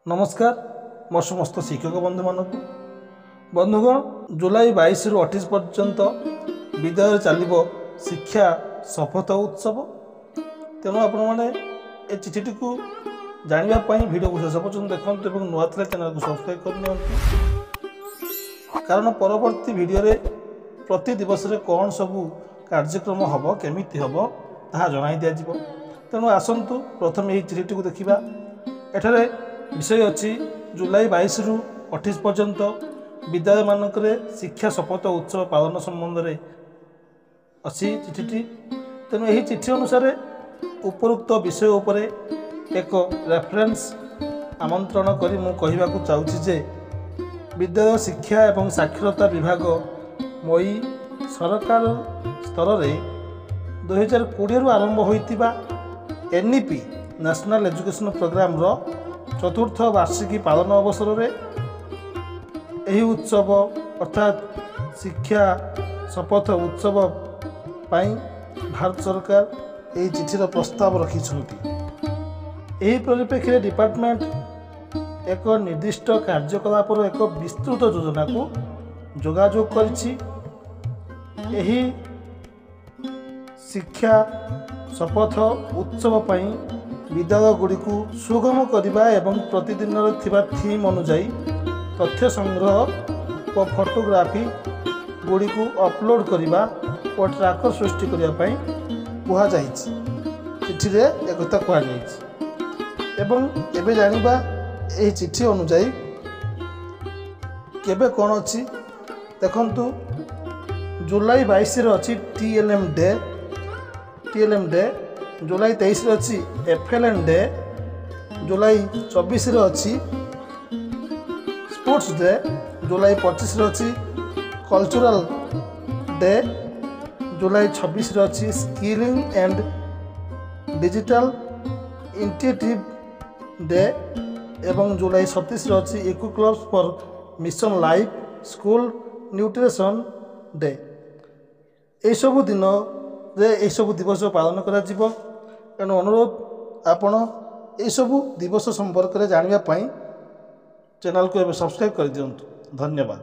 नमस्कार मोर समस्त शिक्षक बंधु मान बंधुगण जुलाई 22 रु 28 पर्यंत विद्यालय चलो शिक्षा शपथ उत्सव। तेणु आपने चिठी को जानापी भिडियो को शेष पर्यटन देखते और नुआ चैनल को सब्सक्राइब करनी, कारण परवर्ती भिडियो प्रति दिवस कौन सबू कार्यक्रम हम केमी हम ता जन दि। तेणु आसतु प्रथम यही चिठी को देखा। एठारे विषय अच्छी जुलाई 22 रु 28 पर्यंत विद्यालय मानक शिक्षा शपथ उत्सव पालन संबंध में अच्छी चिठी। तेणु यही चिठी अनुसार उपरोक्त विषय उपर एक रेफरेंस आमंत्रण करी मु कहवाक चाहूँगी जे विद्यालय शिक्षा एवं साक्षरता विभाग मई सरकार स्तर में 2020 आरंभ होता एनईपी नेशनल एजुकेशन प्रोग्राम रो चतुर्थ वार्षिकी पालन अवसर में यही उत्सव अर्थात शिक्षा शपथ उत्सव पाई भारत सरकार यही चिठीर प्रस्ताव रखिंट। यही परिप्रेक्षी डिपार्टमेंट एक निर्दिष्ट कार्यकलापर एक विस्तृत योजना को जोगाजोग करिछि। यही शिक्षा शपथ उत्सव पाई विद्यालय गुड़ी को सुगम करने एवं प्रतिदिन थीम अनुजाई तथ्य संग्रह और फोटोग्राफी गुड़ी को अपलोड करने और ट्रैकर सृष्टि करने कहुई चिठी एक कहुई। जानिबा यही चिठी अनुजाई केबे कौन अच्छी देखंतु जुलाई 22 अच्छी TLM डे, जुलाई 23 अच्छी FLN डे, जुलाई 24 अच्छी स्पोर्ट्स डे, जुलाई 25 अच्छी कल्चरल डे, जुलाई 26 अच्छी skilling and digital integrative day एवं जुलाई 27 अच्छी eco clubs for mission life school nutrition day. यह सब दिन यह सब दिवस पालन करा जीवो। तेणु अनुरोध आपण यह सब दिवस संपर्क में जानापी चैनल को सब्सक्राइब कर दियंतु। धन्यवाद।